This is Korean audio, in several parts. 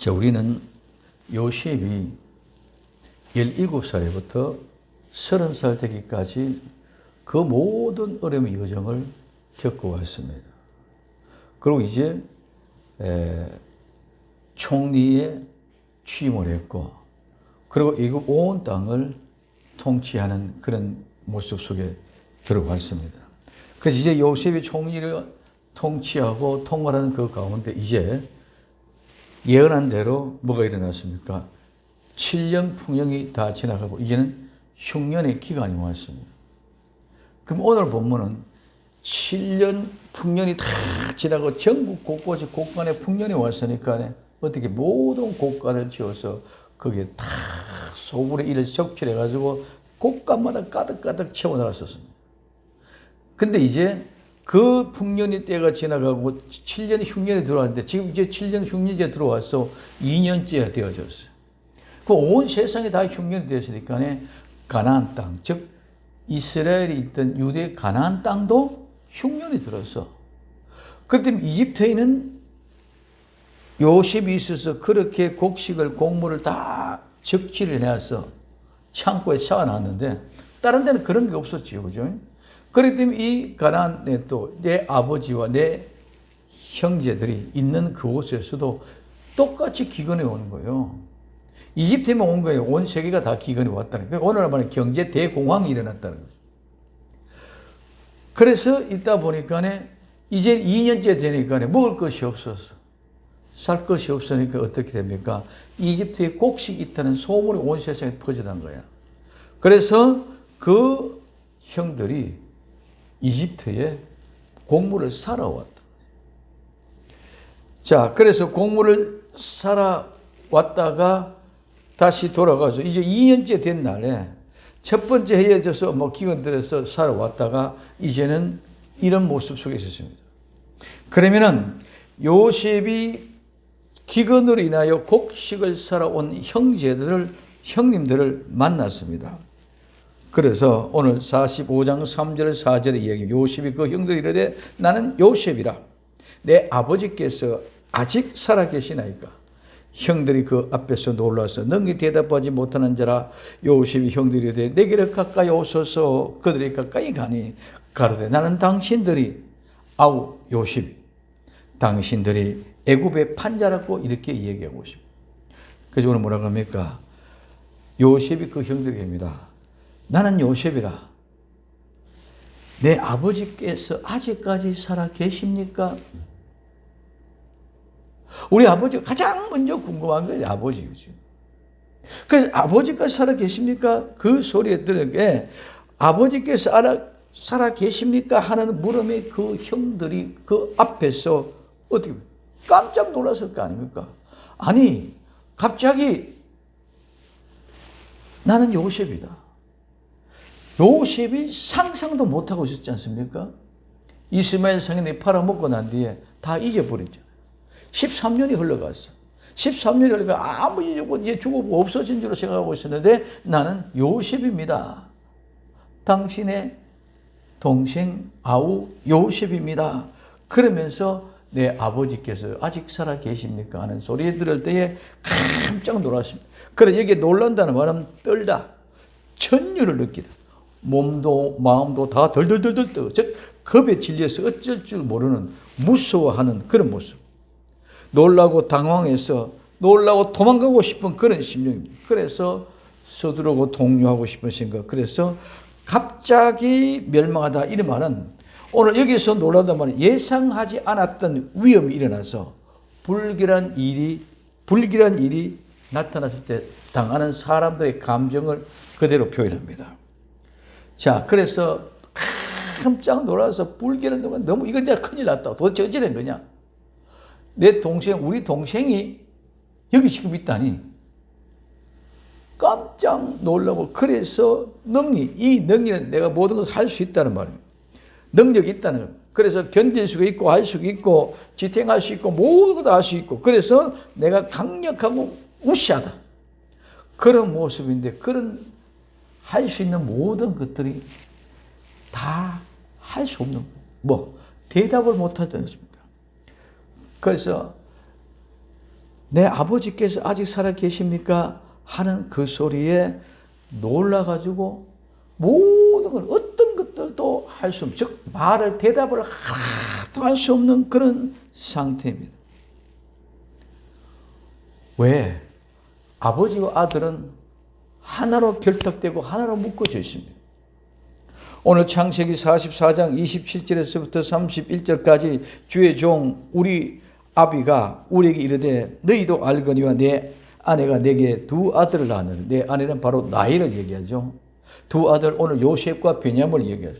자, 우리는 요셉이 17살부터 30살 되기까지 그 모든 어려움의 여정을 겪어왔습니다. 그리고 이제 총리에 취임을 했고, 그리고 이거 온 땅을 통치하는 그런 모습 속에 들어왔습니다. 그래서 이제 요셉이 총리를 통치하고 통과하는 그 가운데 이제 예언한 대로 뭐가 일어났습니까? 7년 풍년이 다 지나가고 이제는 흉년의 기간이 왔습니다. 그럼 오늘 본문은 7년 풍년이 다 지나고 전국 곳곳에 곳간에 풍년이 왔으니까 어떻게 모든 곳간을 지어서 거기에 다 소불의 일을 적출해가지고 곳간마다 가득가득 채워나갔었습니다. 근데 이제 그 풍년이 때가 지나가고 7년 흉년이 들어왔는데 지금 이제 7년 흉년이 들어와서 2년째가 되어졌어요. 그 온 세상이 다 흉년이 되었으니까 가나안 땅, 즉 이스라엘이 있던 유대 가나안 땅도 흉년이 들었어. 그때 이집트에는 요셉이 있어서 그렇게 곡식을 곡물을 다 적치를 해서 창고에 쌓아놨는데 다른 데는 그런 게 없었지요, 그죠? 그렇기 때문에 이 가나안에 또 내 아버지와 내 형제들이 있는 그곳에서도 똑같이 기근이 오는 거예요. 이집트에만 온 거예요. 온 세계가 다 기근이 왔다는 거예요. 오늘 말하면 경제 대공황이 일어났다는 거예요. 그래서 있다 보니까 이제 2년째 되니까 먹을 것이 없었어. 살 것이 없으니까 어떻게 됩니까? 이집트에 곡식이 있다는 소문이 온 세상에 퍼져난 거야. 그래서 그 형들이 이집트에 곡물을 사러 왔다. 자, 그래서 곡물을 사러 왔다가 다시 돌아가서 이제 2년째 된 날에 첫 번째 헤어져서 기근 들어서 사러 왔다가 이제는 이런 모습 속에 있었습니다. 그러면은 요셉이 기근으로 인하여 곡식을 사러 온 형님들을 만났습니다. 그래서 오늘 45장 3절 4절의 이야기, 요셉이 그 형들이 이르되 나는 요셉이라 내 아버지께서 아직 살아계시나이까. 형들이 그 앞에서 놀라서 능히 대답하지 못하는 자라. 요셉이 형들이 이르되 내게로 가까이 오소서. 그들이 가까이 가니 가로되 나는 당신들이 아우 요셉 당신들이 애굽의 판자라고 이렇게 얘기하고 있습니다. 그래서 오늘 뭐라고 합니까? 요셉이 그 형들입니다. 나는 요셉이라. 내 아버지께서 아직까지 살아 계십니까? 우리 아버지가 가장 먼저 궁금한 게 아버지죠. 그래서 아버지까지 살아 계십니까? 그 소리에 들으니까 아버지께서 살아 계십니까? 하는 물음에 그 형들이 그 앞에서 어떻게 깜짝 놀랐을 거 아닙니까? 아니, 갑자기 나는 요셉이다. 요셉이 상상도 못하고 있었지 않습니까? 이스마엘 성인이 팔아먹고 난 뒤에 다 잊어버렸잖아요. 13년이 흘러갔어. 13년이 흘러가 아무 이제 죽고 없어진 줄로 생각하고 있었는데 나는 요셉입니다. 당신의 동생 아우 요셉입니다. 그러면서 내 아버지께서 아직 살아 계십니까? 하는 소리 들을 때에 깜짝 놀랐습니다. 그래 여기에 놀란다는 말은 떨다, 천류를 느끼다. 몸도 마음도 다 덜덜덜덜 떠. 즉 겁에 질려서 어쩔 줄 모르는 무서워하는 그런 모습. 놀라고 당황해서 놀라고 도망가고 싶은 그런 심정입니다. 그래서 서두르고 동요하고 싶은 생각. 그래서 갑자기 멸망하다 이런 말은 오늘 여기서 놀라다 말은 예상하지 않았던 위험이 일어나서 불길한 일이 나타났을 때 당하는 사람들의 감정을 그대로 표현합니다. 자, 그래서 깜짝 놀라서 불길한 동안 너무 이건 진짜 큰일 났다. 도대체 어찌 된 거냐? 내 동생, 우리 동생이 여기 지금 있다니. 깜짝 놀라고 그래서 이 능력은 내가 모든 것을 할 수 있다는 말입니다. 능력이 있다는 겁니다. 그래서 견딜 수가 있고 할 수 있고 지탱할 수 있고 모든 것도 할 수 있고 그래서 내가 강력하고 우시하다. 그런 모습인데 그런 할 수 있는 모든 것들이 다 할 수 없는 대답을 못 하지 않습니까? 그래서 내 아버지께서 아직 살아 계십니까? 하는 그 소리에 놀라가지고 모든 걸 어떤 것들도 할 수 없는, 즉 말을 대답을 하나도 할 수 없는 그런 상태입니다. 왜? 아버지와 아들은 하나로 결탁되고 하나로 묶어져 있습니다. 오늘 창세기 44장 27절에서부터 31절까지 주의 종 우리 아비가 우리에게 이르되 너희도 알거니와 내 아내가 내게 두 아들을 낳았는데, 내 아내는 바로 나이를 얘기하죠. 두 아들, 오늘 요셉과 베냐민을 얘기하죠.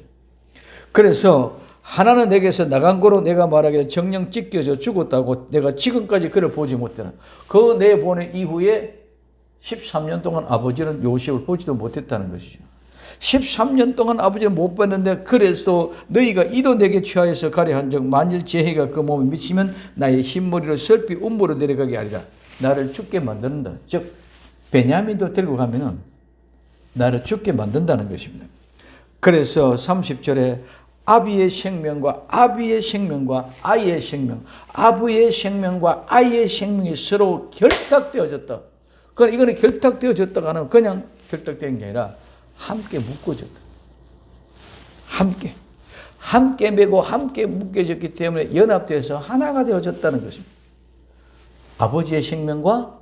그래서 하나는 내게서 나간 거로 내가 말하기를 정령 찢겨져 죽었다고 내가 지금까지 그를 보지 못하는, 그 내보낸 이후에 13년 동안 아버지는 요셉을 보지도 못했다는 것이죠. 13년 동안 아버지를 못 봤는데, 그래서 너희가 이도 내게 취하여서 가려 한즉 만일 제 해가 그 몸에 미치면 나의 흰머리로 설피 음모로 내려가게 하리라. 나를 죽게 만든다. 즉 베냐민도 들고 가면은 나를 죽게 만든다는 것입니다. 그래서 30절에 아비의 생명과 아비의 생명과 아이의 생명, 아부의 생명과 아이의 생명이 서로 결탁되어졌다. 그러니까 이거는 결탁되어졌다가 하는 그냥 결탁된 게 아니라 함께 묶어졌다. 함께 매고 함께 묶여졌기 때문에 연합돼서 하나가 되어졌다는 것입니다. 아버지의 생명과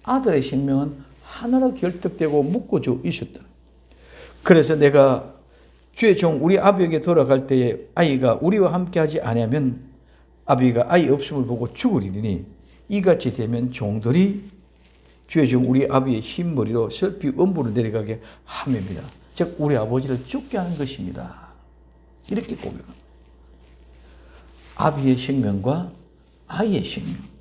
아들의 생명은 하나로 결탁되고 묶어져 있었다. 그래서 내가 주의 종 우리 아비에게 돌아갈 때에 아이가 우리와 함께하지 아니하면 아비가 아이 없음을 보고 죽으리니, 이같이 되면 종들이 주의 종 우리 아비의 흰머리로 설피 음부로 내려가게 함입니다. 즉 우리 아버지를 죽게 하는 것입니다. 이렇게 고백합니다. 아비의 생명과 아이의 생명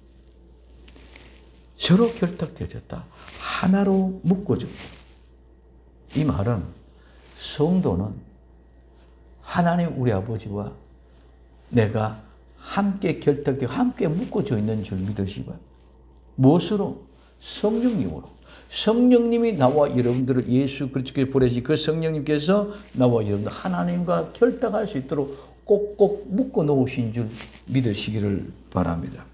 서로 결탁되어졌다. 하나로 묶어졌다. 이 말은 성도는 하나님 우리 아버지와 내가 함께 결탁되어 함께 묶어져 있는 줄 믿으시기 바랍니다. 무엇으로? 성령님으로. 성령님이 나와 여러분들을 예수 그리스도께 보내신 그 성령님께서 나와 여러분들 하나님과 결탁할 수 있도록 꼭꼭 묶어 놓으신 줄 믿으시기를 바랍니다.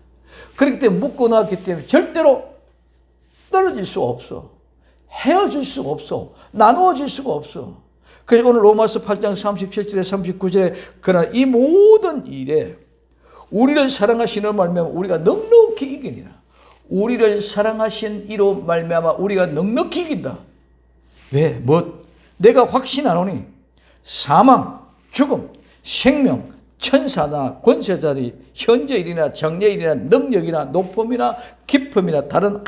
그렇기 때문에 묶어 놓았기 때문에 절대로 떨어질 수 없어. 헤어질 수가 없어. 나누어질 수가 없어. 그래서 오늘 로마서 8장 37절에 39절에 그러나 이 모든 일에 우리를 사랑하시는 말미암아 우리가 넉넉히 이기니라. 우리를 사랑하신 이로 말미암아 우리가 넉넉히 이긴다. 왜? 뭐? 내가 확신하노니 사망, 죽음, 생명, 천사나 권세자들이 현재일이나 장래일이나 능력이나 높음이나 깊음이나 다른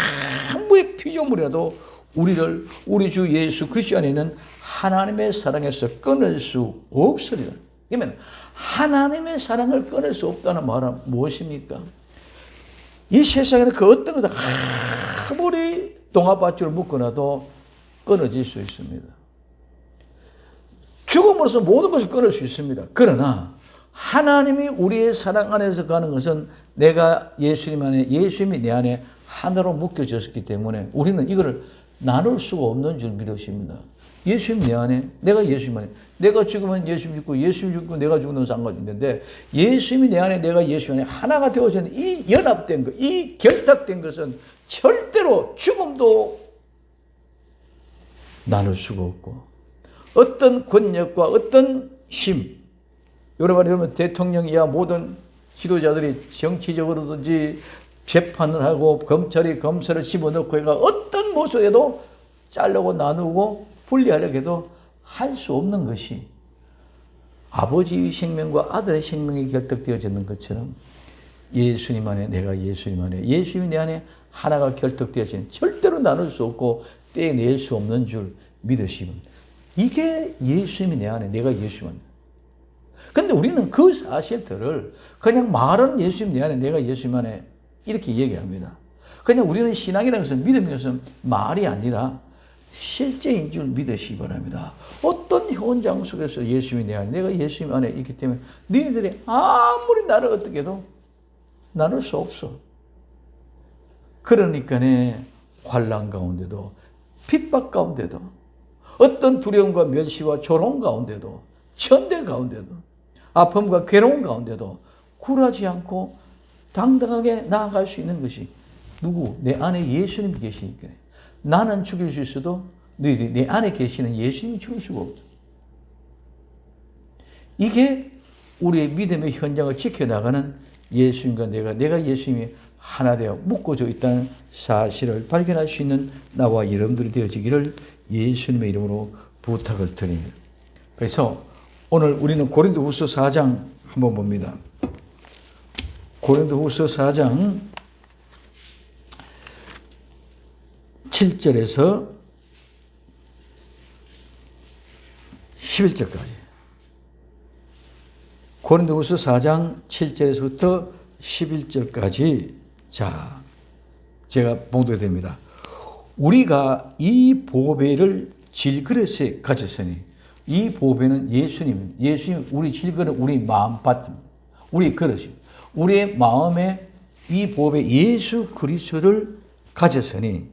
아무의 피조물이라도 우리를 우리 주 예수 그리스도 안에 있는 하나님의 사랑에서 끊을 수 없으리라. 그러면 하나님의 사랑을 끊을 수 없다는 말은 무엇입니까? 이 세상에는 그 어떤 것도 아무리 동아밧줄을 묶어놔도 끊어질 수 있습니다. 죽음으로써 모든 것을 끊을 수 있습니다. 그러나 하나님이 우리의 사랑 안에서 가는 것은 내가 예수님 안에, 예수님이 내 안에 하나로 묶여졌기 때문에 우리는 이거를 나눌 수가 없는 줄 믿으십니다. 예수님 내 안에, 내가 예수님 안에, 내가 죽으면 예수님 죽고 예수님 죽고 내가 죽는 상관이 있는데, 예수님이 내 안에, 내가 예수님 안에 하나가 되어지는 이 연합된 것, 이 결탁된 것은 절대로 죽음도 나눌 수가 없고, 어떤 권력과 어떤 힘, 여러분 대통령이야 모든 지도자들이 정치적으로든지 재판을 하고 검찰이 검사를 집어넣고 해가 어떤 모습에도 자르고 나누고 분리하려고 해도 할 수 없는 것이 아버지의 생명과 아들의 생명이 결탁되어지는 것처럼 예수님 안에, 내가 예수님 안에, 예수님이 내 안에 하나가 결탁되어지는, 절대로 나눌 수 없고 떼낼 수 없는 줄 믿으시면, 이게 예수님이 내 안에, 내가 예수님 안에. 근데 우리는 그 사실들을 그냥 말은 예수님 내 안에, 내가 예수님 안에 이렇게 얘기합니다. 그냥 우리는 신앙이라는 것은, 믿음이라는 것은 말이 아니라 실제인 줄 믿으시기 바랍니다. 어떤 현장 속에서 예수님이 내 안에, 내가 예수님 안에 있기 때문에 너희들이 아무리 나를 어떻게 해도 나눌 수 없어. 그러니까 환난 가운데도, 핍박 가운데도, 어떤 두려움과 멸시와 조롱 가운데도, 천대 가운데도, 아픔과 괴로움 가운데도 굴하지 않고 당당하게 나아갈 수 있는 것이 누구? 내 안에 예수님이 계시니까. 나는 죽일 수 있어도 너희들이 내 안에 계시는 예수님이 죽일 수가 없다. 이게 우리의 믿음의 현장을 지켜나가는 예수님과 내가 예수님이 하나 되어 묶어져 있다는 사실을 발견할 수 있는 나와 여러분들이 되어지기를 예수님의 이름으로 부탁을 드립니다. 그래서 오늘 우리는 고린도후서 4장 한번 봅니다. 고린도후서 4장 7절에서 11절까지. 고린도후서 4장 7절에서부터 11절까지. 자, 제가 봉독이 됩니다. 우리가 이 보배를 질그릇에 가졌으니, 이 보배는 예수님 우리 질그릇, 우리 마음밭, 우리 그릇이, 우리의 마음에 이 보배 예수 그리스도를 가졌으니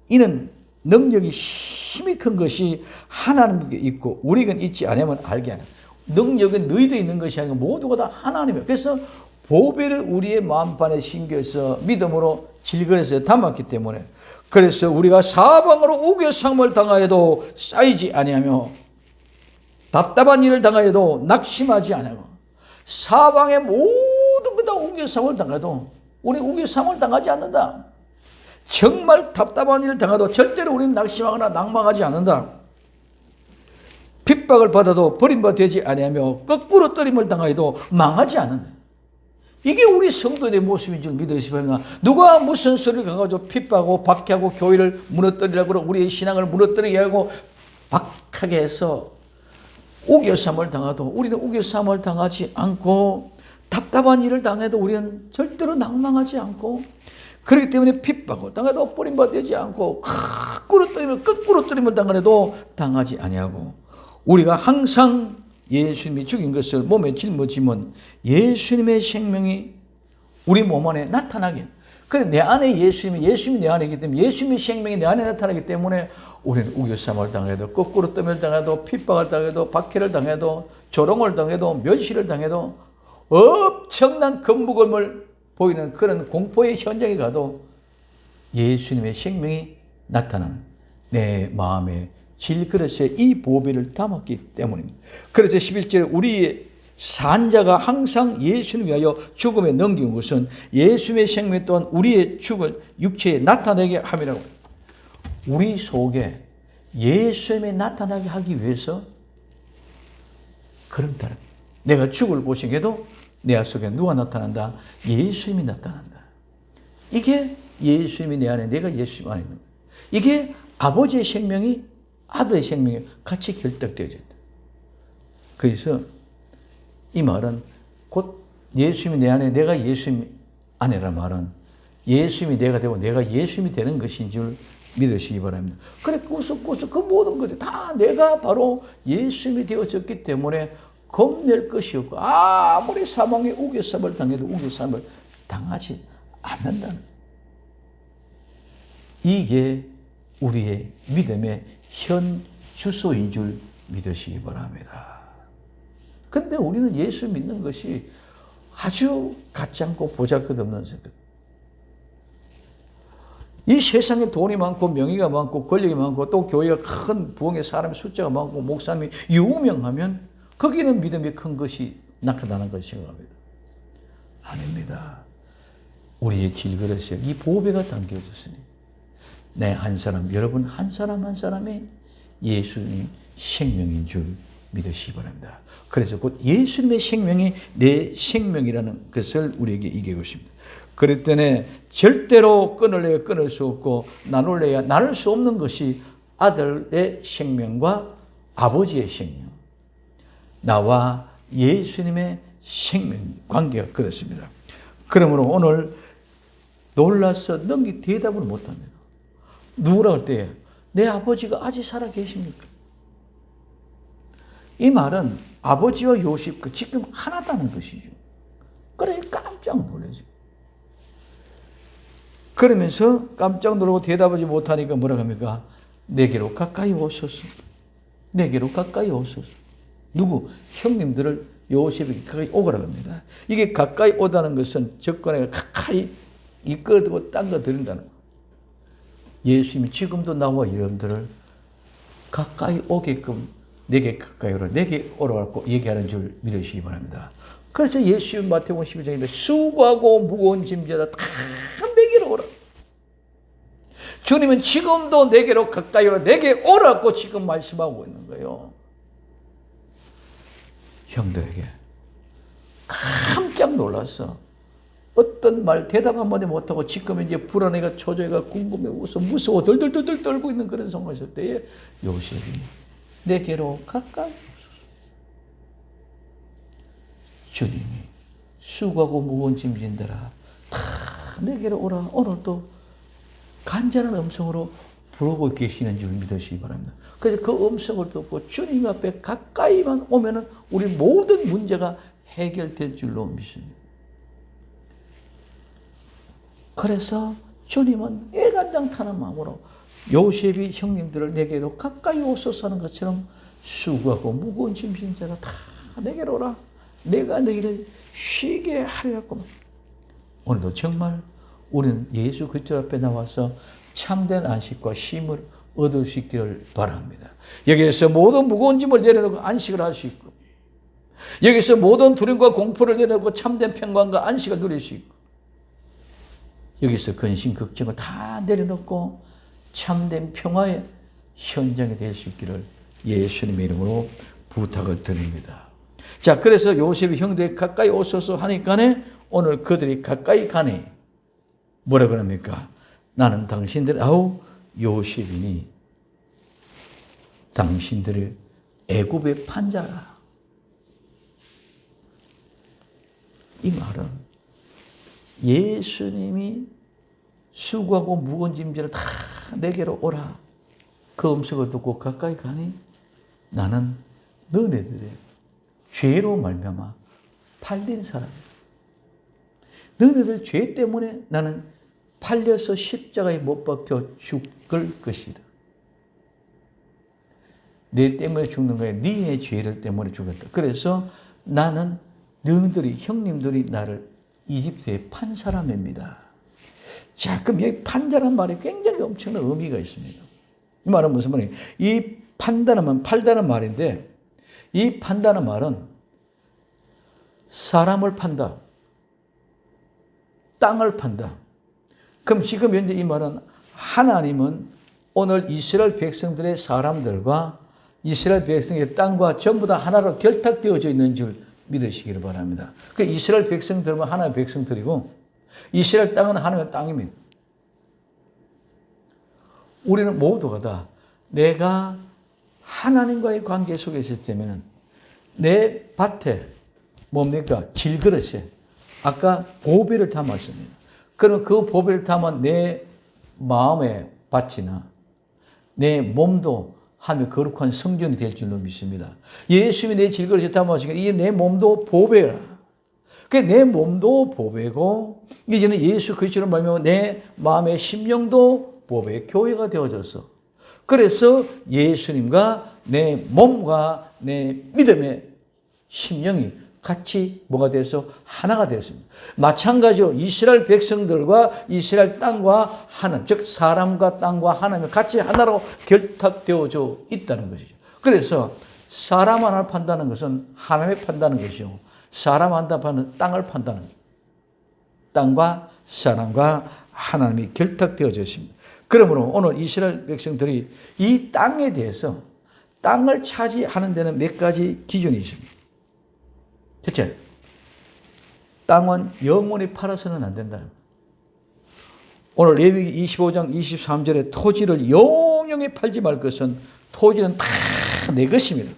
이는 능력이 힘이 큰 것이 하나님께 있고 우리가 있지 않으면 알게 하라. 능력은 너희도 있는 것이 아니고 모두가 다 하나님이에요. 그래서 보배를 우리의 마음판에 심겨서 믿음으로 질그릇에 담았기 때문에, 그래서 우리가 사방으로 우겨상을 당하여도 쌓이지 아니하며 답답한 일을 당하여도 낙심하지 아니하고, 사방의 모든 것 다 우겨상을 당해도 우리 우겨상을 당하지 않는다. 정말 답답한 일을 당해도 절대로 우리는 낙심하거나 낭망하지 않는다. 핍박을 받아도 버림받지 아니하며 거꾸로 떨림을 당하여도 망하지 않는다. 이게 우리 성도의 모습인 줄 믿으시면, 누가 무슨 소리를 가가지고 핍박하고 박해하고 교회를 무너뜨리려고 그러고 우리의 신앙을 무너뜨리게 하고 박하게 해서 우겨삼을 당해도 우리는 우겨삼을 당하지 않고, 답답한 일을 당해도 우리는 절대로 낭망하지 않고, 그렇기 때문에 핍박을 당해도 버림받지 않고 거꾸로 떨림을 당해도 당하지 아니하고, 우리가 항상 예수님이 죽인 것을 몸에 짊어지면 예수님의 생명이 우리 몸 안에 나타나게. 그래, 내 안에 예수님이 내 안에 있기 때문에, 예수님의 생명이 내 안에 나타나기 때문에 우리는 우겨쌈을 당해도 거꾸로 떨림을 당해도 핍박을 당해도 박해를 당해도 조롱을 당해도 멸시를 당해도 엄청난 금부금을 보이는 그런 공포의 현장에 가도 예수님의 생명이 나타나는 내 마음의 질그릇에 이 보배를 담았기 때문입니다. 그래서 11절에 우리의 산자가 항상 예수님 위하여 죽음에 넘긴 것은 예수님의 생명 또한 우리의 죽을 육체에 나타내게 함이라고. 우리 속에 예수님이 나타나게 하기 위해서 그런다. 내가 죽을 보시게도 내 속에 누가 나타난다? 예수님이 나타난다. 이게 예수님이 내 안에, 내가 예수님 안에 있는 거예요. 이게 아버지의 생명이 아들의 생명이 같이 결탁되어졌다. 그래서 이 말은 곧 예수님이 내 안에, 내가 예수님 안에란 말은 예수님이 내가 되고 내가 예수님이 되는 것인 줄 믿으시기 바랍니다. 그래, 그 모든 것들 다 내가 바로 예수님이 되어졌기 때문에 겁낼 것이 없고, 아무리 사망의 우겨쌈을 당해도 우겨쌈을 당하지 않는다는, 이게 우리의 믿음의 현 주소인 줄 믿으시기 바랍니다. 근데 우리는 예수 믿는 것이 아주 같지 않고 보잘것없는 것. 이 세상에 돈이 많고 명예가 많고 권력이 많고 또 교회가 큰 부흥의 사람의 숫자가 많고 목사님이 유명하면 거기는 믿음이 큰 것이 나타나는 것이 생각합니다. 아닙니다. 우리의 질그릇에 이 보배가 담겨졌으니 내 한 사람, 여러분 한 사람 한 사람이 예수님 생명인 줄 믿으시기 바랍니다. 그래서 곧 예수님의 생명이 내 생명이라는 것을 우리에게 이기고 있습니다. 그럴 때는 절대로 끊을래야 끊을 수 없고 나눌래야 나눌 수 없는 것이 아들의 생명과 아버지의 생명, 나와 예수님의 생명 관계가 그렇습니다. 그러므로 오늘 놀라서 대답을 못합니다. 누구라 할 때 내 아버지가 아직 살아 계십니까? 이 말은 아버지와 요셉 지금 하나다는 것이죠. 그래서 깜짝 놀라죠. 그러면서 깜짝 놀라고 대답하지 못하니까 뭐라고 합니까? 내게로 가까이 오소서. 내게로 가까이 오소서. 누구? 형님들을 요셉에게 가까이 오거라 합니다. 이게 가까이 오다는 것은 접근에 가까이 이끌어두고 딴 거 드린다는 거예요. 예수님이 지금도 나와 여러분들을 가까이 오게끔 내게 가까이 오라, 내게 오라고 얘기하는 줄 믿으시기 바랍니다. 그래서 예수님 마태복음 12장인데 수고하고 무거운 짐져라 다 내게로 오라. 주님은 지금도 내게로 가까이 오라, 내게 오라고 지금 말씀하고 있는 거예요. 형들에게 깜짝 놀랐어. 어떤 말 대답 한마디 못하고 지금 이제 불안해가 초조해가 궁금해 무서워 덜덜덜 떨고 있는 그런 상황이 있을 때에 요셉이 내게로 가까이 주님이 수고하고 무거운 짐 진다라 다 내게로 오라. 오늘도 간절한 음성으로 부르고 계시는 줄 믿으시기 바랍니다. 그래서 그 음성을 듣고 주님 앞에 가까이만 오면은 우리 모든 문제가 해결될 줄로 믿습니다. 그래서 주님은 애간장타는 마음으로 요셉이 형님들을 내게로 가까이 오소서 하는 것처럼 수고하고 무거운 짐진 자가 다 내게로 오라. 내가 너희를 쉬게 하리라고. 오늘도 정말 우리는 예수 그리스도 앞에 나와서 참된 안식과 쉼을 얻을 수 있기를 바랍니다. 여기에서 모든 무거운 짐을 내려놓고 안식을 할 수 있고, 여기서 모든 두려움과 공포를 내려놓고 참된 평강과 안식을 누릴 수 있고, 여기서 근심 걱정을 다 내려놓고 참된 평화의 현장이 될 수 있기를 예수님의 이름으로 부탁을 드립니다. 자, 그래서 요셉이 형들이 가까이 오소서 하니까네 오늘 그들이 가까이 가니 뭐라 그럽니까? 나는 당신들 요셉이니 당신들을 애굽의 판자라. 이 말은 예수님이 수고하고 무거운 짐들을 다 내게로 오라. 그 음성을 듣고 가까이 가니 나는 너네들의 죄로 말미암아 팔린 사람이야. 너네들 죄 때문에 나는 팔려서 십자가에 못 박혀 죽을 것이다. 내 때문에 죽는 거야. 네 죄를 때문에 죽었다. 그래서 나는 너희들이 형님들이 나를 이집트에 판 사람입니다. 자, 그럼 여기 판자란 말이 굉장히 엄청난 의미가 있습니다. 이 말은 무슨 말이에요? 이 판다는 말, 팔다는 말인데 이 판다는 말은 사람을 판다, 땅을 판다. 그럼 지금 현재 이 말은 하나님은 오늘 이스라엘 백성들의 사람들과 이스라엘 백성의 땅과 전부 다 하나로 결탁되어져 있는 줄 믿으시기를 바랍니다. 그 이스라엘 백성들은 하나의 백성들이고 이스라엘 땅은 하나의 땅입니다. 우리는 모두가 다 내가 하나님과의 관계 속에 있을 때면 내 밭에 뭡니까? 질그릇에 아까 보배를 담았습니다. 그럼 그 보배를 담은 내 마음의 밭이나 내 몸도 하나님의 거룩한 성전이 될 줄로 믿습니다. 예수님이 내 질그릇에 담아주시니까 이게 내 몸도 보배라. 내 몸도 보배고 이제는 예수 그리스도로 말미암아 내 마음의 심령도 보배의 교회가 되어졌어. 그래서 예수님과 내 몸과 내 믿음의 심령이 같이 뭐가 돼서 하나가 되었습니다. 마찬가지로 이스라엘 백성들과 이스라엘 땅과 하나님, 즉 사람과 땅과 하나님이 같이 하나로 결탁되어져 있다는 것이죠. 그래서 사람 하나를 판다는 것은 하나님을 판다는 것이요. 사람 하나 판다는 땅을 판다는 것입니다. 땅과 사람과 하나님이 결탁되어져 있습니다. 그러므로 오늘 이스라엘 백성들이 이 땅에 대해서 땅을 차지하는 데는 몇 가지 기준이 있습니다. 첫째, 땅은 영원히 팔아서는 안 된다. 오늘 레위기 25장 23절에 토지를 영영히 팔지 말 것은 토지는 다 내 것입니다.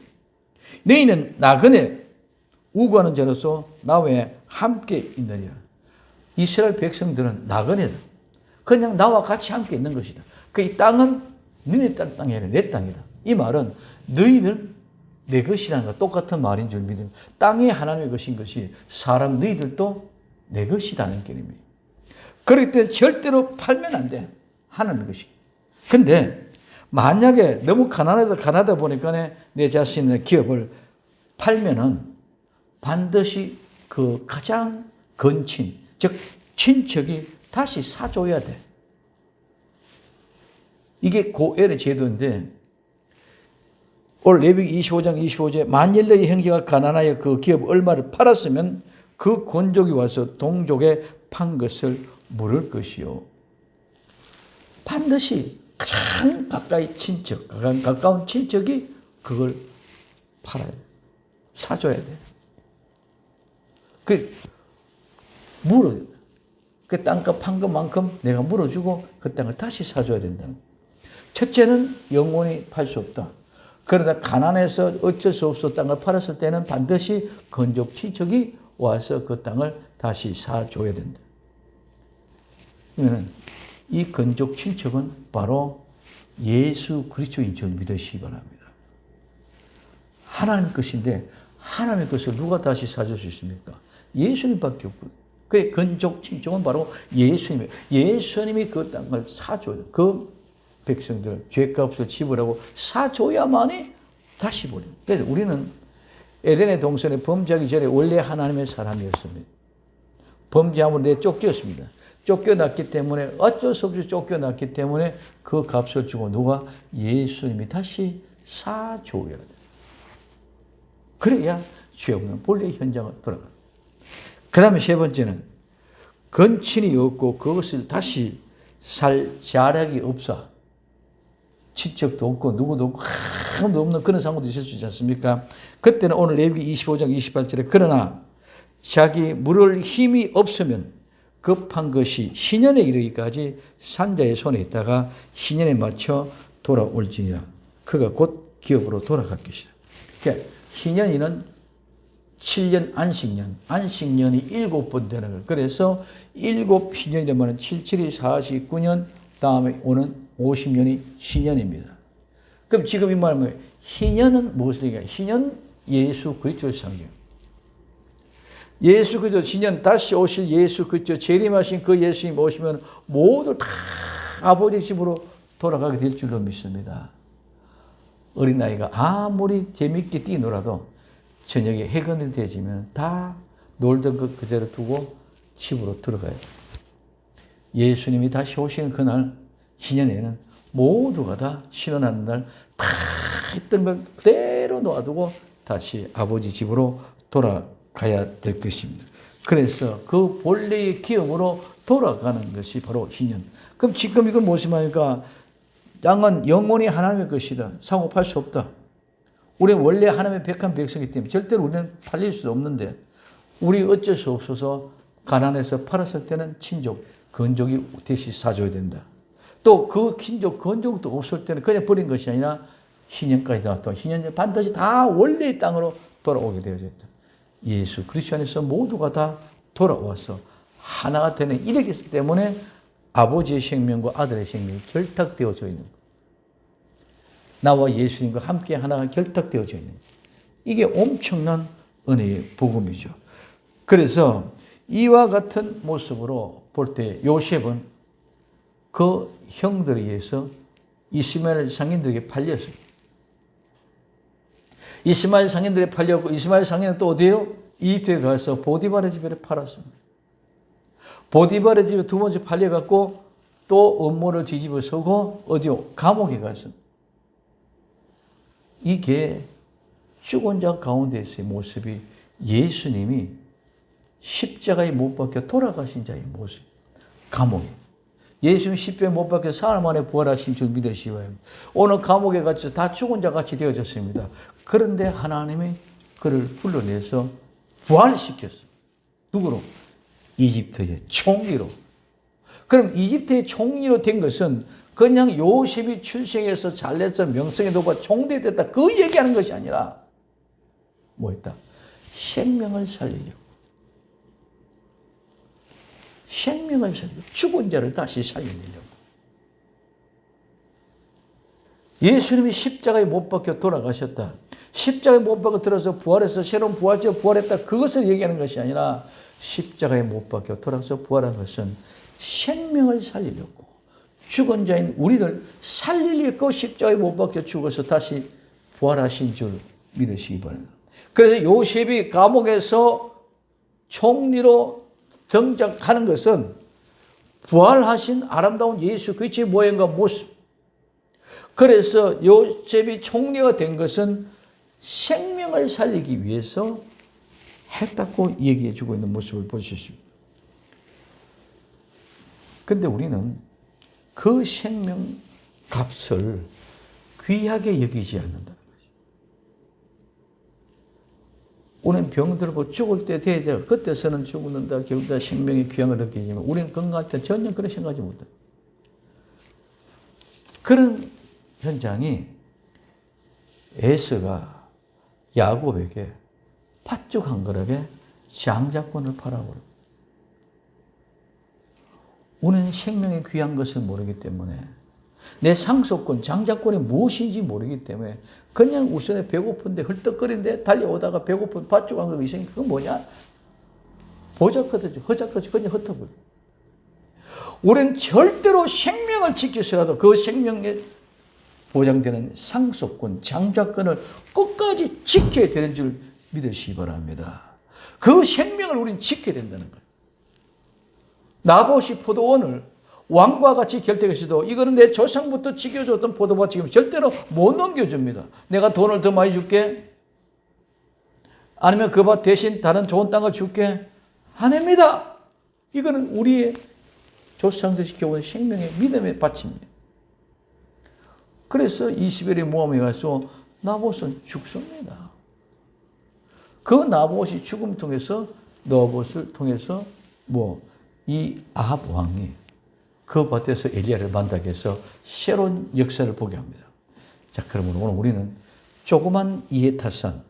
너희는 나그네 우고하는 자로서 나와 함께 있느니라. 이스라엘 백성들은 나그네다. 그냥 나와 같이 함께 있는 것이다. 이 땅은 너네 땅이 아니라 내 땅이다. 이 말은 너희는 내 것이라는 것 똑같은 말인 줄 믿습니다. 땅이 하나님의 것인 것이 사람 너희들도 내 것이라는 개념이에요. 그렇기 때문에 절대로 팔면 안 돼. 하나님의 것이. 근데 만약에 너무 가난하다 보니까 내 자신의 기업을 팔면은 반드시 그 가장 근친, 즉 친척이 다시 사줘야 돼. 이게 고엘의 제도인데 오늘 레위기 25장 25절에 만일 너희 형제가 가난하여 그 기업 얼마를 팔았으면 그 권족이 와서 동족에 판 것을 물을 것이요. 반드시 가장 가까이 친척, 가까운 친척이 그걸 팔아야 돼. 사줘야 돼. 물어야 돼. 그 땅값 판 것만큼 내가 물어주고 그 땅을 다시 사줘야 된다는 거예요. 첫째는 영원히 팔 수 없다. 그러나 가난해서 어쩔 수 없어 땅을 팔았을 때는 반드시 건족 친척이 와서 그 땅을 다시 사줘야 된다. 그러면 이 건족 친척은 바로 예수 그리스도인 줄 믿으시기 바랍니다. 하나님 것인데 하나님의 것을 누가 다시 사줄 수 있습니까? 예수님밖에 없거든요. 그 건족 친척은 바로 예수님이에요. 예수님이 그 땅을 사줘요. 그 백성들 죄값을 지불하고 사줘야만이 다시 버립니다. 그래서 우리는 에덴의 동산에 범죄하기 전에 원래 하나님의 사람이었습니다. 범죄함으로 내쫓겼습니다. 쫓겨났기 때문에 어쩔 수 없이 쫓겨났기 때문에 그 값을 주고 누가 예수님이 다시 사줘야 돼. 그래야 죄 없는 본래의 현장을 돌아가. 그 다음에 세 번째는 건친이 없고 그것을 다시 살 자력이 없어. 친척도 없고 누구도 없고 아무도 없는 그런 상황도 있을 수 있지 않습니까? 그때는 오늘 레위기 25장 28절에 그러나 자기 물을 힘이 없으면 급한 것이 희년에 이르기까지 산자의 손에 있다가 희년에 맞춰 돌아올지니라. 그가 곧 기업으로 돌아갈 것이다. 그러니까 희년이는 7년 안식년, 안식년이 7번 되는 거예요. 그래서 7희년이 되면 7, 7이 49년, 다음에 오는 50년이 희년입니다. 그럼 지금 이 말은 뭐예요? 희년은 무엇을 얘기해요? 희년 예수 그리스도를 상징해요. 예수 그리스도 희년 다시 오실 예수 그리스도 재림하신 그 예수님 오시면 모두 다 아버지 집으로 돌아가게 될 줄로 믿습니다. 어린아이가 아무리 재밌게 뛰놀아도 저녁에 해건이 되지면 다 놀던 것 그대로 두고 집으로 들어가야 돼요. 예수님이 다시 오시는 그날 희년에는 모두가 다 신원하는 날 다 했던 걸 그대로 놓아두고 다시 아버지 집으로 돌아가야 될 것입니다. 그래서 그 본래의 기업으로 돌아가는 것이 바로 희년. 그럼 지금 이건 무슨 말입니까? 땅은 영원히 하나님의 것이다. 사고 팔 수 없다. 우리는 원래 하나님의 백한 백성이기 때문에 절대로 우리는 팔릴 수 없는데 우리 어쩔 수 없어서 가난해서 팔았을 때는 친족, 건족이 대신 사줘야 된다. 또 그 친족, 건족도 없을 때는 그냥 버린 것이 아니라 희년까지 나왔다. 희년이 반드시 다 원래의 땅으로 돌아오게 되어졌다. 예수 그리스도 안에서 모두가 다 돌아와서 하나가 되는 이력이 있기 때문에 아버지의 생명과 아들의 생명이 결탁되어져 있는 거예요. 나와 예수님과 함께 하나가 결탁되어져 있는 거예요. 이게 엄청난 은혜의 복음이죠. 그래서 이와 같은 모습으로 볼 때 요셉은 그 형들에 의해서 이스마엘 상인들에게 팔렸어요. 이스마엘 상인들에 팔렸고 이스마엘 상인은 또 어디에요? 이집트에 가서 보디발의 집에 팔았습니다. 보디발의 집에 두 번째 팔려갖고 또 업무를 뒤집어 서고 어디요? 감옥에 갔습니다. 이게 죽은 자 가운데서의 모습이 예수님이 십자가에 못 박혀 돌아가신 자의 모습. 감옥에. 예수님 십자가에 못 박혀 사흘 만에 부활하신 줄 믿으시기 바랍니다. 오늘 감옥에 갇혀서 다 죽은 자 같이 되어졌습니다. 그런데 하나님이 그를 불러내서 부활시켰습니다. 누구로? 이집트의 총리로. 그럼 이집트의 총리로 된 것은 그냥 요셉이 출생해서 잘났어 명성에 높아 총대됐다 그 얘기하는 것이 아니라 뭐였다? 생명을 살리려고. 생명을 살리려고. 죽은 자를 다시 살리려고. 예수님이 십자가에 못 박혀 돌아가셨다. 십자가에 못 박혀 들어서 부활해서 새로운 부활체로 부활했다. 그것을 얘기하는 것이 아니라 십자가에 못 박혀 돌아서 부활한 것은 생명을 살리려고. 죽은 자인 우리를 살리려고 십자가에 못 박혀 죽어서 다시 부활하신 줄 믿으시기 바랍니다. 그래서 요셉이 감옥에서 총리로 등장하는 것은 부활하신 아름다운 예수 그리스도의 모양과 모습. 그래서 요셉이 총리가 된 것은 생명을 살리기 위해서 했다고 얘기해 주고 있는 모습을 볼 수 있습니다. 그런데 우리는 그 생명 값을 귀하게 여기지 않는다는 거죠. 우리는 병들고 죽을 때 되자 그때서는 죽는다, 겨우다 생명의 귀함을 느끼지만 우리는 건강할 때 전혀 그런 생각하지 못해요. 그런 현장이 에서가 야곱에게 팥죽 한 그릇에 장자권을 팔아버려요. 우리는 생명의 귀한 것을 모르기 때문에 내 상속권, 장자권이 무엇인지 모르기 때문에 그냥 우선에 배고픈데 헐떡거리는데 달려오다가 배고픈 팥죽 한 그릇 있으니 그건 뭐냐? 보자거든요. 허자거든요. 그냥 흩어버려. 우리는 절대로 생명을 지켜서라도 그 생명에 보장되는 상속권, 장자권을 끝까지 지켜야 되는 줄 믿으시기 바랍니다. 그 생명을 우리는 지켜야 된다는 거예요. 나봇이 포도원을 왕과 같이 결정했어도 이거는 내 조상부터 지켜줬던 포도밭 지금 절대로 못 넘겨줍니다. 내가 돈을 더 많이 줄게? 아니면 그 밭 대신 다른 좋은 땅을 줄게? 안 합니다. 이거는 우리의 조상들 지켜온 생명의 믿음의 밭입니다. 그래서 이스벨의 모함에 가서 나봇은 죽습니다. 그 나봇이 죽음을 통해서 나봇을 통해서 이 아합 왕이 그 밭에서 엘리야를 만나게 해서 새로운 역사를 보게 합니다. 자, 그러면 오늘 우리는 조그만 이해타산,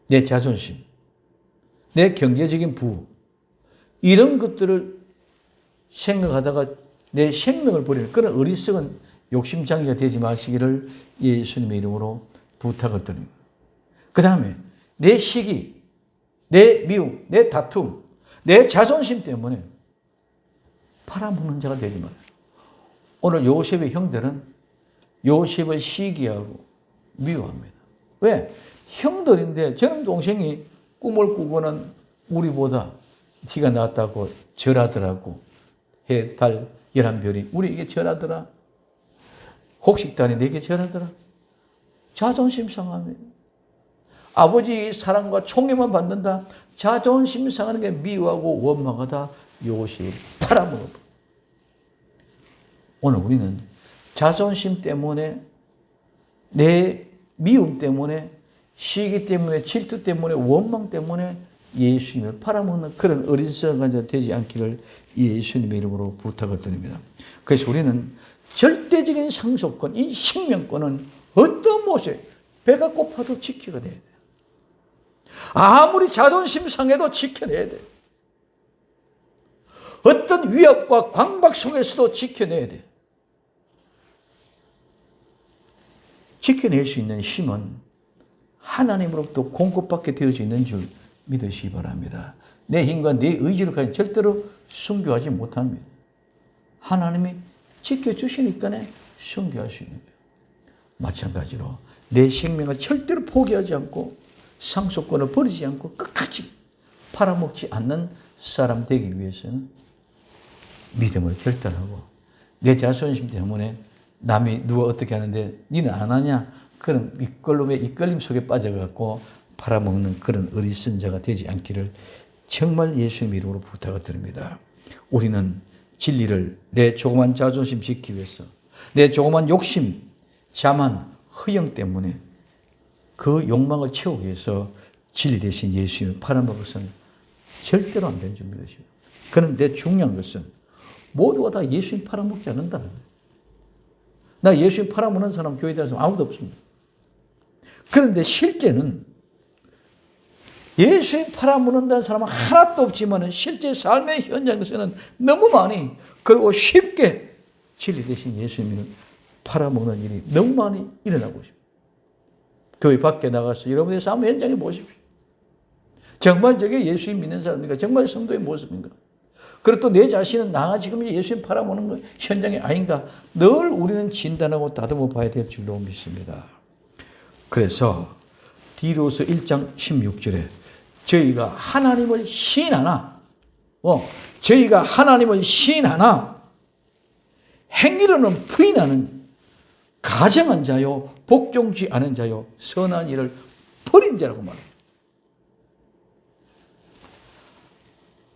내 자존심, 내 경제적인 부호, 이런 것들을 생각하다가 내 생명을 버리는 그런 어리석은 욕심장애가 되지 마시기를 예수님의 이름으로 부탁을 드립니다. 그 다음에 내 시기, 내 미움, 내 다툼, 내 자존심 때문에 팔아먹는 자가 되지 말아요. 오늘 요셉의 형들은 요셉을 시기하고 미워합니다. 왜? 형들인데 저놈 동생이 꿈을 꾸고는 우리보다 티가 났다고 절하더라고. 해, 달, 11별이 우리에게 절하더라. 곡식단이 내게 절하더라. 자존심 상합니다. 아버지 사랑과 총애만 받는다. 자존심 상하는 게 미워하고 원망하다. 요셉이 팔아먹어. 오늘 우리는 자존심 때문에, 내 미움 때문에, 시기 때문에, 질투 때문에, 원망 때문에 예수님을 팔아먹는 그런 어리석은 자 되지 않기를 예수님의 이름으로 부탁을 드립니다. 그래서 우리는 절대적인 상속권, 이 생명권은 어떤 모습, 배가 고파도 지켜야 돼요. 아무리 자존심 상해도 지켜내야 돼요. 어떤 위협과 광박 속에서도 지켜내야 돼요. 지켜낼 수 있는 힘은 하나님으로부터 공급받게 되어져 있는 줄 믿으시기 바랍니다. 내 힘과 내 의지로 가진 절대로 순교하지 못합니다. 하나님이 지켜주시니까 순교할 수 있는 거예요. 마찬가지로 내 생명을 절대로 포기하지 않고 상속권을 버리지 않고 끝까지 팔아먹지 않는 사람 되기 위해서는 믿음을 결단하고 내 자존심 때문에 남이 누가 어떻게 하는데 니는 안 하냐? 그런 밑걸림의 이끌림 속에 빠져갖고 팔아먹는 그런 어리석은 자가 되지 않기를 정말 예수님 이름으로 부탁을 드립니다. 우리는 진리를 내 조그만 자존심 지키기 위해서 내 조그만 욕심, 자만, 허영 때문에 그 욕망을 채우기 위해서 진리 대신 예수님을 팔아먹어서는 절대로 안 되는 줄 믿으시오. 그런데 중요한 것은 모두가 다 예수님 팔아먹지 않는다는 거예요. 나 예수님 팔아먹는 사람 교회에 대해서 아무도 없습니다. 그런데 실제는 예수님 팔아먹는다는 사람은 하나도 없지만 실제 삶의 현장에서는 너무 많이 그리고 쉽게 진리 대신 예수님을 팔아먹는 일이 너무 많이 일어나고 있습니다. 교회 밖에 나가서 여러분의 삶 현장에 보십시오. 정말 저게 예수님 믿는 사람입니까? 정말 성도의 모습인가? 그리고 또 내 자신은 나 지금 예수님 팔아먹는 거 현장이 아닌가? 늘 우리는 진단하고 다듬어 봐야 될 줄로 믿습니다. 그래서 디도서 1장 16절에 저희가 하나님을 시인하나 저희가 하나님을 시인하나 행위로는 부인하는 가정한 자요 복종치 않은 자요 선한 일을 버린 자라고 말합니다.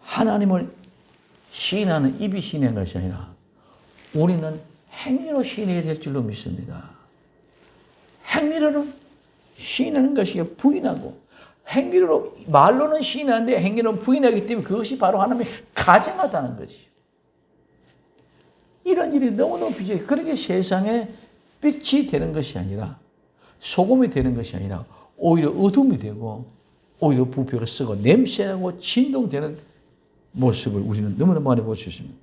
하나님을 시인하는 입이 시인하는 것이 아니라 우리는 행위로 시인해야 될 줄로 믿습니다. 행위로는 시인하는 것이 부인하고 행위로 말로는 시인하는데 행위로는 부인하기 때문에 그것이 바로 하나님이 가증하다는 것이죠. 이런 일이 너무너무 비정해. 그렇게 세상에 빛이 되는 것이 아니라 소금이 되는 것이 아니라 오히려 어둠이 되고 오히려 부패가 썩어 냄새나고 진동되는 모습을 우리는 너무나 많이 볼 수 있습니다.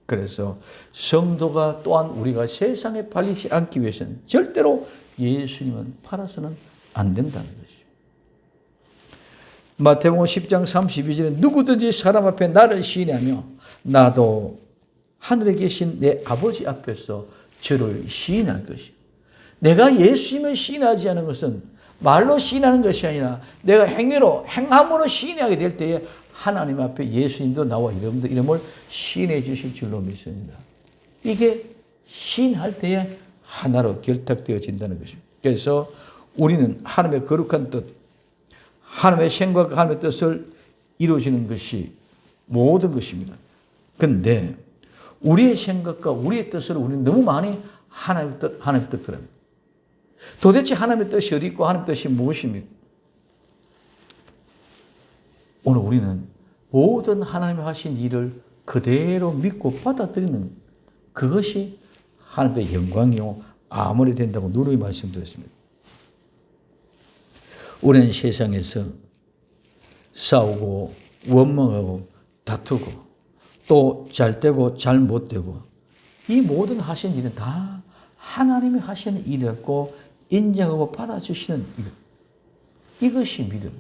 그래서 성도가 또한 우리가 세상에 팔리지 않기 위해서는 절대로 예수님은 팔아서는 안 된다는 것이죠. 마태복음 10장 32절에 누구든지 사람 앞에 나를 시인하며 나도 하늘에 계신 내 아버지 앞에서 저를 시인할 것이요. 내가 예수님을 시인하지 않은 것은 말로 시인하는 것이 아니라 내가 행함으로 시인하게 될 때에 하나님 앞에 예수님도 나와 여러분들 이름을 시인해 주실 줄로 믿습니다. 이게 시인할 때에 하나로 결탁되어진다는 것입니다. 그래서 우리는 하나님의 거룩한 뜻, 하나님의 생각과 하나님의 뜻을 이루어지는 것이 모든 것입니다. 그런데 우리의 생각과 우리의 뜻을 우리는 너무 많이 하나님의 뜻 그럽니다. 도대체 하나님의 뜻이 어디 있고 하나님의 뜻이 무엇입니까? 오늘 우리는 모든 하나님이 하신 일을 그대로 믿고 받아들이는 그것이 하나님의 영광이요 아무리 된다고 누누이 말씀드렸습니다. 우리는 세상에서 싸우고 원망하고 다투고 또 잘 되고 잘 못 되고 이 모든 하신 일은 다 하나님이 하시는 일이었고 인정하고 받아주시는 이것이 믿음.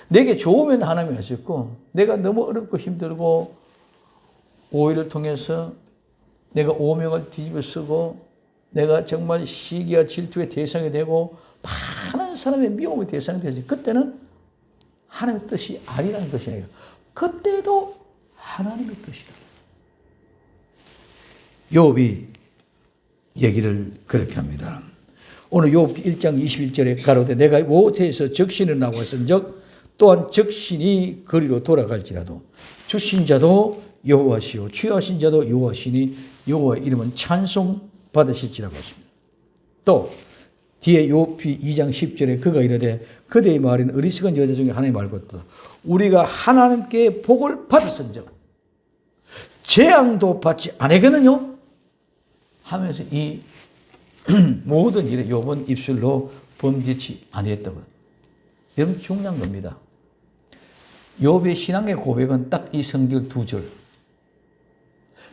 내게 좋으면 하나님이 하셨고 내가 너무 어렵고 힘들고 오해를 통해서 내가 오명을 뒤집어 쓰고 내가 정말 시기와 질투의 대상이 되고 많은 사람의 미움의 대상이 되지. 그때는 하나님의 뜻이 아니라는 것이 아니에요. 그때도 하나님의 뜻이다. 욥이 얘기를 그렇게 합니다. 오늘 욥기 1장 21절에 가로되 내가 모태에서 적신을 나왔은즉 또한 적신이 거리로 돌아갈지라도 주신 자도 여호와시요 취하신 자도 여호와시니 여호와의 이름은 찬송 받으실지라고 하십니다. 또 뒤에 욥기 2장 10절에 그가 이르되 그대의 말은 어리석은 여자 중에 하나의 말 같다. 우리가 하나님께 복을 받았은즉 재앙도 받지 아니거든요 하면서 이 모든 일에 욥은 입술로 범죄치 아니했다고. 여러분 중요한 겁니다. 욥의 신앙의 고백은 딱 이 성경 2절.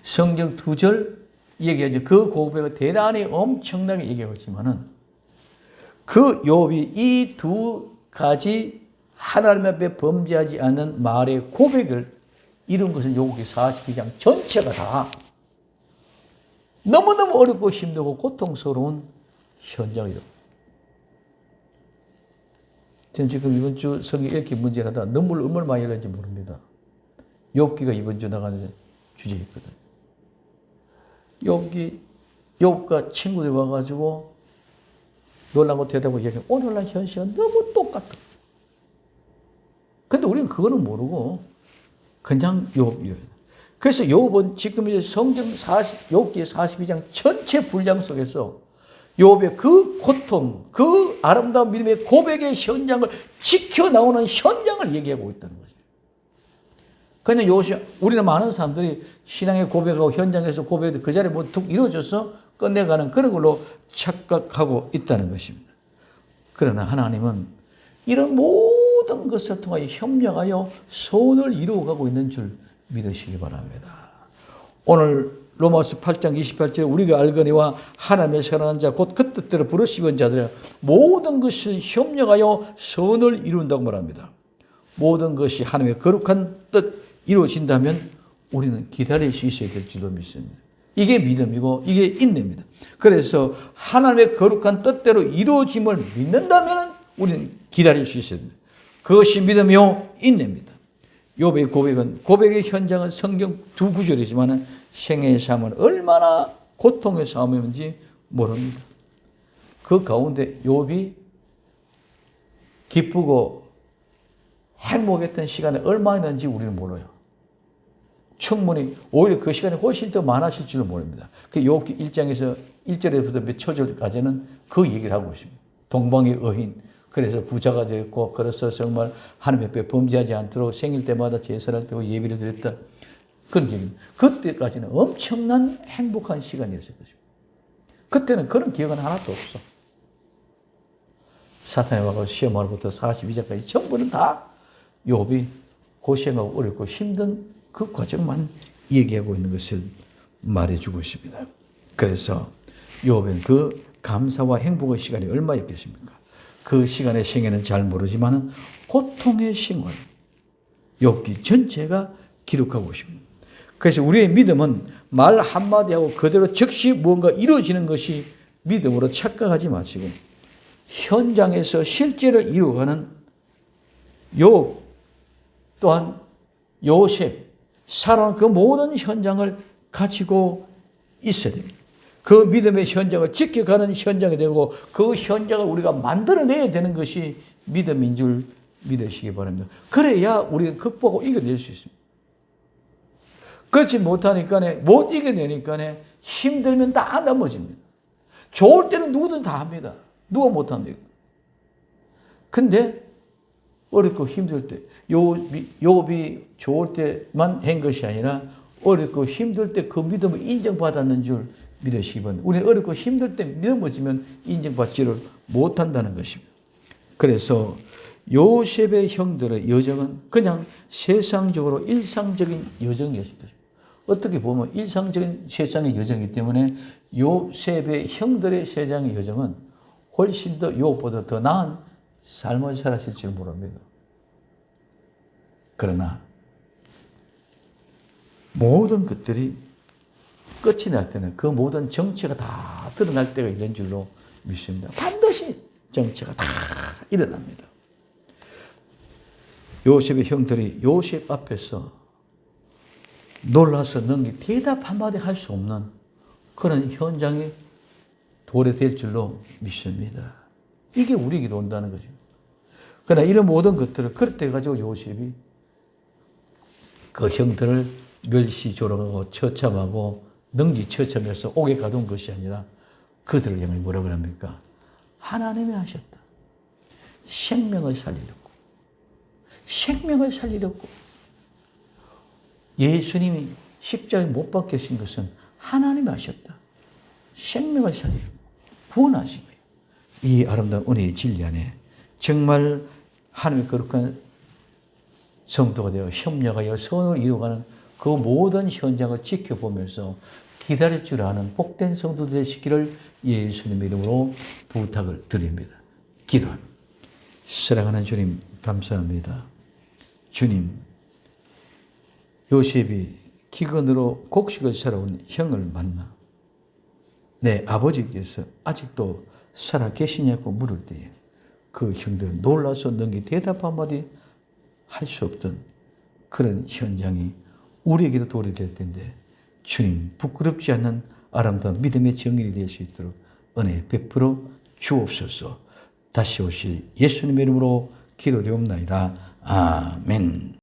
성경 2절 얘기하죠. 그 고백을 대단히 엄청나게 얘기하고 있지만은 그 욥이 이 두 가지 하나님 앞에 범죄하지 않는 말의 고백을 이룬 것은 욥기 42장 전체가 다 너무너무 어렵고 힘들고 고통스러운 현장이다. 저는 지금 이번 주 성경 읽기 문제를 하다가 눈물을 얼마나 많이 흘렸는지 모릅니다. 욥기가 이번 주 나가는 주제였거든요. 욥과 친구들이 와가지고 놀라고 대답하고 얘기해요. 오늘날 현실은 너무 똑같다. 근데 우리는 그거는 모르고 그냥 욥이에요. 그래서 욥은 지금 이제 성경 욥기 42장 전체 분량 속에서 욥의 그 고통, 그 아름다운 믿음의 고백의 현장을 지켜나오는 현장을 얘기하고 있다는 거죠. 그냥 우리는 많은 사람들이 신앙의 고백하고 현장에서 고백해도 그 자리에 뭐 툭 이루어져서 끝내가는 그런 걸로 착각하고 있다는 것입니다. 그러나 하나님은 이런 모든 것을 통하여 협력하여 선을 이루어가고 있는 줄 믿으시기 바랍니다. 오늘 로마서 8장 28절에 우리가 알거니와 하나님의 사랑하는 자 곧 그 뜻대로 부르시는 자들은 모든 것을 협력하여 선을 이룬다고 말합니다. 모든 것이 하나님의 거룩한 뜻 이루어진다면 우리는 기다릴 수 있어야 될 줄로 믿습니다. 이게 믿음이고 이게 인내입니다. 그래서 하나님의 거룩한 뜻대로 이루어짐을 믿는다면 우리는 기다릴 수 있어야 됩니다. 그것이 믿음이요 인내입니다. 욥의 고백의 현장은 성경 두 구절이지만 생애의 삶은 얼마나 고통의 싸움이었는지 모릅니다. 그 가운데 욥이 기쁘고 행복했던 시간이 얼마였는지 우리는 몰라요. 충분히 오히려 그 시간이 훨씬 더 많았을 줄도 모릅니다. 그 욥기 1장에서 1절에부터 몇 초절까지는 그 얘기를 하고 있습니다. 동방의 의인, 그래서 부자가 되었고, 그래서 정말 하나님 앞에 범죄하지 않도록 생일 때마다 제사를 드리고 예비를 드렸다. 그런 얘기입니다. 그때까지는 엄청난 행복한 시간이었을 것입니다. 그때는 그런 기억은 하나도 없어. 사탄이 와서 시험하로부터 42장까지 전부는 다 욥이 고생하고 어렵고 힘든 그 과정만 얘기하고 있는 것을 말해주고 있습니다. 그래서 욥은 그 감사와 행복의 시간이 얼마였겠습니까? 그 시간의 생애는 잘 모르지만 고통의 생활, 욥기 전체가 기록하고 있습니다. 그래서 우리의 믿음은 말 한마디 하고 그대로 즉시 무언가 이루어지는 것이 믿음으로 착각하지 마시고 현장에서 실제로 이루어가는 욥 또한 요셉, 살아온 그 모든 현장을 가지고 있어야 됩니다. 그 믿음의 현장을 지켜가는 현장이 되고 그 현장을 우리가 만들어내야 되는 것이 믿음인 줄 믿으시기 바랍니다. 그래야 우리는 극복하고 이겨낼 수 있습니다. 그렇지 못하니까, 못 이겨내니까 힘들면 다 넘어집니다. 좋을 때는 누구든 다 합니다. 누가 못합니까? 근데 어렵고 힘들 때, 욥이 좋을 때만 한 것이 아니라 어렵고 힘들 때 그 믿음을 인정받았는 줄 믿으시기 바랍니다. 우리는 어렵고 힘들 때 넘어지면 인정받지를 못한다는 것입니다. 그래서 요셉의 형들의 여정은 그냥 세상적으로 일상적인 여정이었을 것입니다. 어떻게 보면 일상적인 세상의 여정이기 때문에 요셉의 형들의 세상의 여정은 훨씬 더 욥보다 더 나은 삶을 살았을 줄 모릅니다. 그러나 모든 것들이 끝이 날 때는 그 모든 정체가 다 드러날 때가 있는 줄로 믿습니다. 반드시 정체가 다 일어납니다. 요셉의 형들이 요셉 앞에서 놀라서 넘기 대답 한마디 할 수 없는 그런 현장이 도래될 줄로 믿습니다. 이게 우리에게도 온다는 거죠. 그러나 이런 모든 것들을 그럴 때 가지고 요셉이 그 형들을 멸시조롱하고 처참하고 능지처참해서 옥에 가둔 것이 아니라 그들을 향해 뭐라고 합니까? 하나님이 하셨다. 생명을 살리려고. 생명을 살리려고. 예수님이 십자가에 못 박히신 것은 하나님이 하셨다. 생명을 살리려고. 구원하신 거예요. 이 아름다운 은혜의 진리 안에 정말 하나님의 거룩한 성도가 되어 협력하여 선을 이루어가는 그 모든 현장을 지켜보면서 기다릴 줄 아는 복된 성도 되시기를 예수님의 이름으로 부탁을 드립니다. 기도합니다. 사랑하는 주님 감사합니다. 주님, 요셉이 기근으로 곡식을 살아온 형을 만나 내 아버지께서 아직도 살아 계시냐고 물을 때에 그 형들은 놀라서 능히 대답 한마디 할 수 없던 그런 현장이 우리에게도 도래될 텐데 주님 부끄럽지 않는 아름다운 믿음의 증인이 될 수 있도록 은혜 베풀어 주옵소서. 다시 오실 예수님의 이름으로 기도되옵나이다. 아멘.